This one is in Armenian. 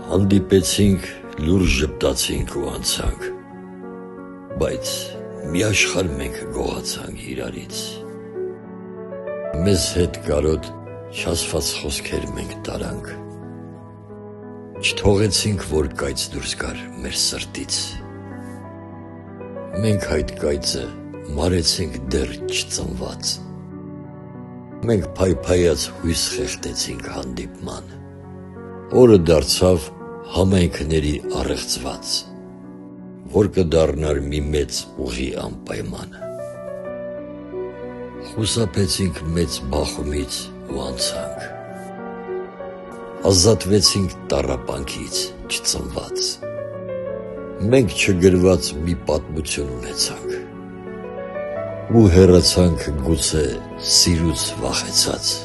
Հանդիպեցինք, լուրջ ժպտացինք ու անցանք, բայց մի աշխարհ մենք գողացանք իրարից։ Մեզ հետ կարոտ չասված խոսքեր մենք տարանք, չթողեցինք, որ կայծ դուրս գար մեր սրտից։ Մենք այդ կայծը մարեցինք դեռ չծնված, մենք փայփայած հույս խեղդեցինք հանդիպման, օրը դարձավ համայնքների առեղծված, որ կդառնար մի մեծ ուղի անպայման։ Խուսափեցինք մեծ բախումից ու անցանք, ազատվեցինք տառապանքից չծնված, մենք չգրված մի պատմություն ունեցանք ու հեռացանք գուցե սիրուց վախեցած։